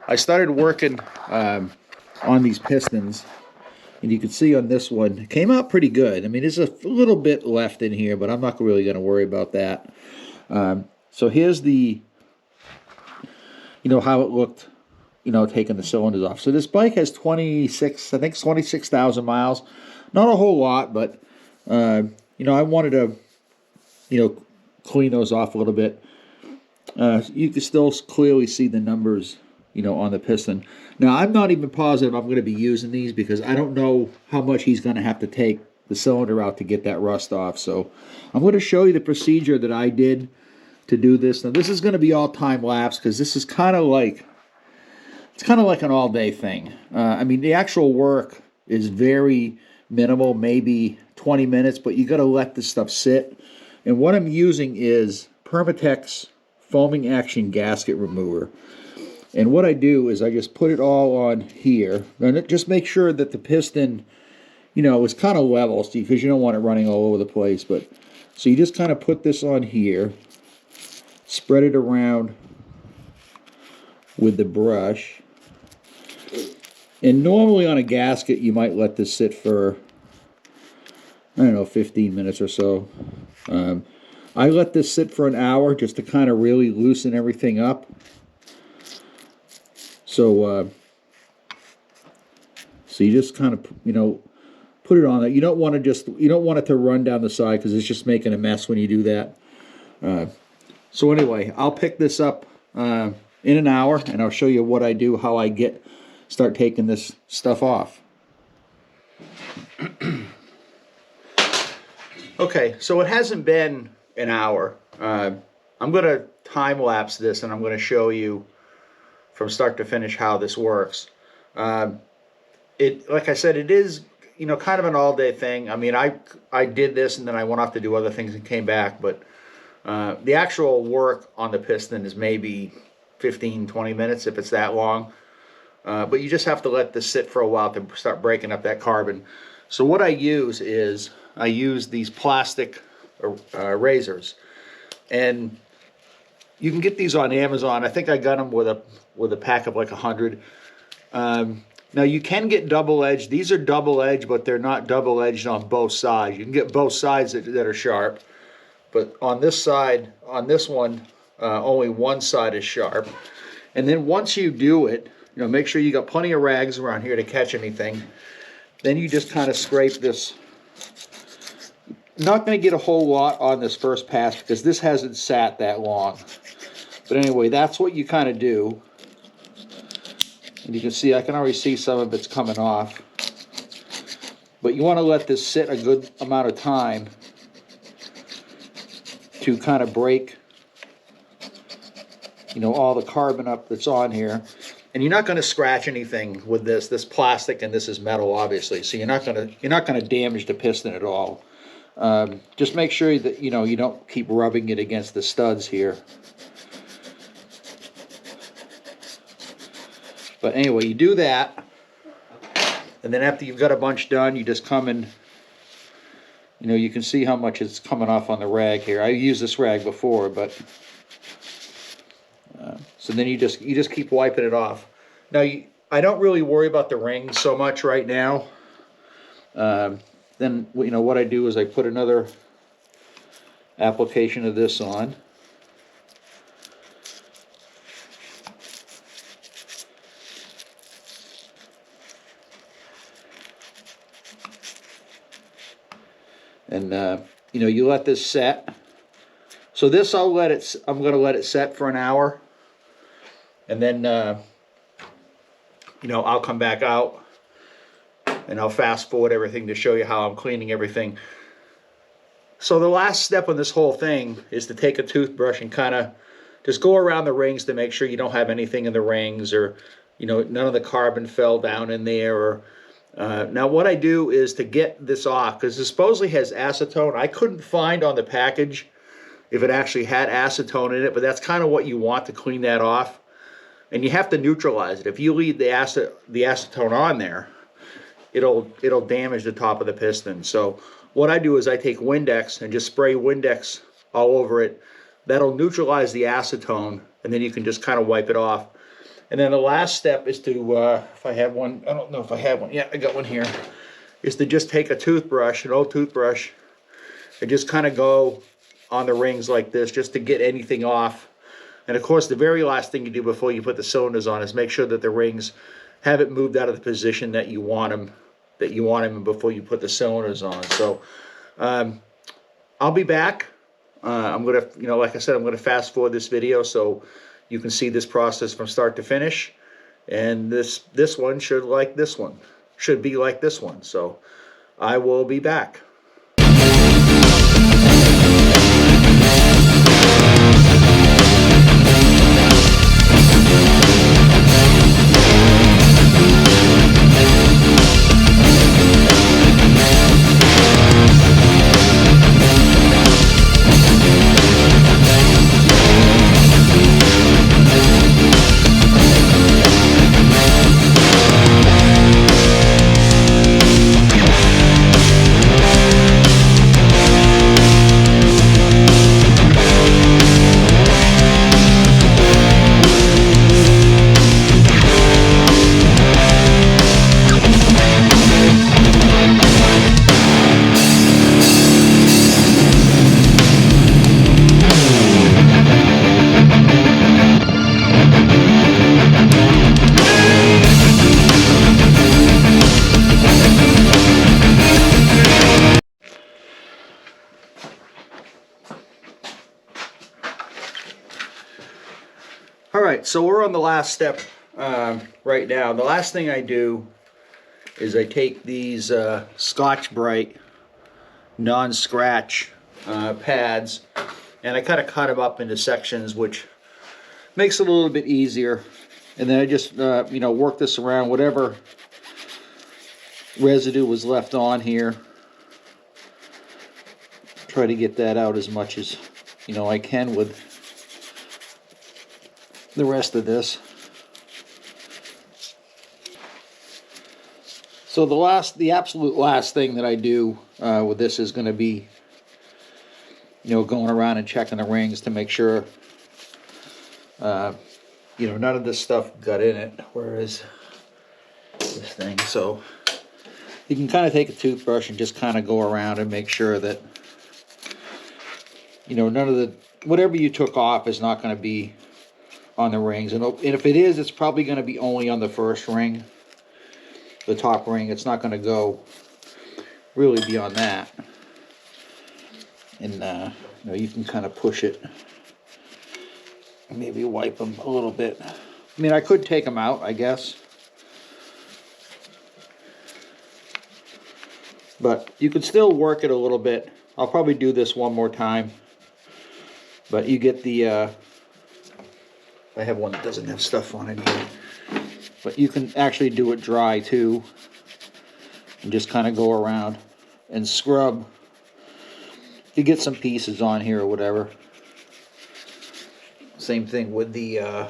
I started working on these pistons, and you can see on this one, it came out pretty good. I mean, there's a little bit left in here, but I'm not really going to worry about that. So here's the, how it looked, taking the cylinders off. So this bike has 26,000 miles. Not a whole lot, but, I wanted to, clean those off a little bit. You can still clearly see the numbers, on the piston. Now, I'm not even positive I'm going to be using these because I don't know how much he's going to have to take the cylinder out to get that rust off. So I'm going to show you the procedure that I did to do this. Now, this is going to be all time lapse because this is kind of like, an all-day thing. I mean, the actual work is very minimal, maybe 20 minutes, but you got to let this stuff sit. And what I'm using is Permatex foaming action gasket remover. And what I do is I just put it all on here. And just make sure that the piston, is kind of level, because you don't want it running all over the place. But so you just kind of put this on here, spread it around with the brush. And normally on a gasket, you might let this sit for, 15 minutes or so. I let this sit for an hour just to kind of really loosen everything up. So you just kind of, put it on there. You don't want it to run down the side because it's just making a mess when you do that. So anyway, I'll pick this up in an hour, and I'll show you what I do, how I start taking this stuff off. Okay, so it hasn't been an hour. I'm going to time lapse this, and I'm going to show you from start to finish how this works. Like I said, it is kind of an all-day thing. I mean, I did this and then I went off to do other things and came back, but the actual work on the piston is maybe 15-20 minutes if it's that long. But you just have to let this sit for a while to start breaking up that carbon. So what I use is these plastic razors, and you can get these on Amazon. I think I got them with a pack of like 100. Now you can get double-edged. These are double-edged, but they're not double-edged on both sides. You can get both sides that are sharp, but on this side, on this one, only one side is sharp. And then once you do it, make sure you got plenty of rags around here to catch anything. Then you just kind of scrape this. Not going to get a whole lot on this first pass because this hasn't sat that long. But anyway, that's what you kind of do. And you can see, I can already see some of it's coming off. But you want to let this sit a good amount of time to kind of break, all the carbon up that's on here. And you're not going to scratch anything with this plastic, and this is metal, obviously. So you're not going to damage the piston at all. Just make sure that you don't keep rubbing it against the studs here. But anyway, you do that, and then after you've got a bunch done, you just come and you can see how much is coming off on the rag here. I used this rag before, but so then you just keep wiping it off. Now I don't really worry about the rings so much right now. Then what I do is I put another application of this on. And you let this set. So this I'm going to let it set for an hour, and then I'll come back out and I'll fast forward everything to show you how I'm cleaning everything. So the last step on this whole thing is to take a toothbrush and kind of just go around the rings to make sure you don't have anything in the rings, or none of the carbon fell down in there. Or now what I do is to get this off, because it supposedly has acetone. I couldn't find on the package if it actually had acetone in it, but that's kind of what you want to clean that off. And you have to neutralize it. If you leave the acetone on there, it'll damage the top of the piston. So what I do is I take Windex and just spray Windex all over it. That'll neutralize the acetone, and then you can just kind of wipe it off. And then the last step is to, if I have one, I don't know if I have one. Yeah, I got one here. Is to just take a toothbrush, an old toothbrush, and just kind of go on the rings like this, just to get anything off. And of course, the very last thing you do before you put the cylinders on is make sure that the rings haven't moved out of the position that you want them, before you put the cylinders on. So I'll be back. I'm gonna, like I said, I'm gonna fast forward this video so you can see this process from start to finish. And this one should be like this one. So I will be back. Alright, so we're on the last step right now. The last thing I do is I take these Scotch-Brite non-scratch pads, and I kind of cut them up into sections, which makes it a little bit easier. And then I just work this around whatever residue was left on here. Try to get that out as much as I can with the rest of this. So the absolute last thing that I do with this is going to be, going around and checking the rings to make sure, none of this stuff got in it. Where is this thing? So you can kind of take a toothbrush and just kind of go around and make sure that, none of the, whatever you took off is not going to be on the rings. And if it is, it's probably going to be only on the first ring, the top ring. It's not going to go really beyond that. And you can kind of push it, maybe wipe them a little bit. I mean, I could take them out, I guess, but you could still work it a little bit. I'll probably do this one more time, but you get the I have one that doesn't have stuff on it here. But you can actually do it dry too, and just kind of go around and scrub. You get some pieces on here or whatever. Same thing with the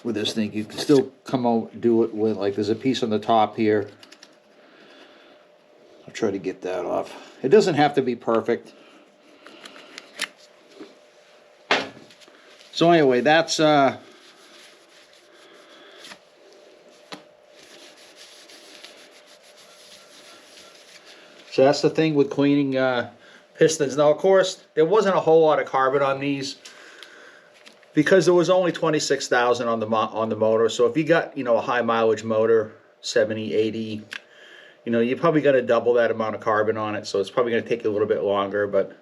with this thing. You can still come out and do it with, like, there's a piece on the top here. I'll try to get that off. It doesn't have to be perfect. So anyway, that's so that's the thing with cleaning pistons. Now, of course, there wasn't a whole lot of carbon on these because there was only 26,000 on the motor. So if you got, a high mileage motor, 70, 80, you're probably going to double that amount of carbon on it. So it's probably going to take you a little bit longer, but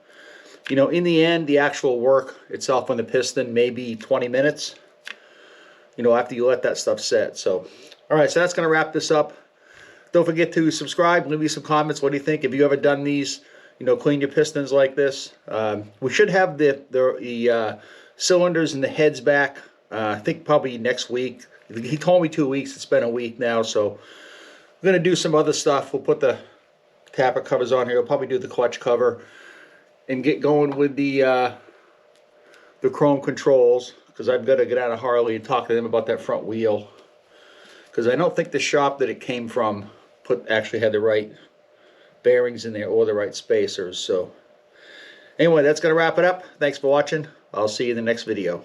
in the end, the actual work itself on the piston may be 20 minutes, after you let that stuff set. So, all right, so that's going to wrap this up. Don't forget to subscribe, leave me some comments. What do you think? Have you ever done these, clean your pistons like this? We should have the cylinders and the heads back, I think probably next week. He told me 2 weeks. It's been a week now, so we're going to do some other stuff. We'll put the tapper covers on here. We'll probably do the clutch cover and get going with the chrome controls, because I've got to get out of Harley and talk to them about that front wheel, because I don't think the shop that it came from actually had the right bearings in there or the right spacers. So anyway, that's going to wrap it up. Thanks for watching. I'll see you in the next video.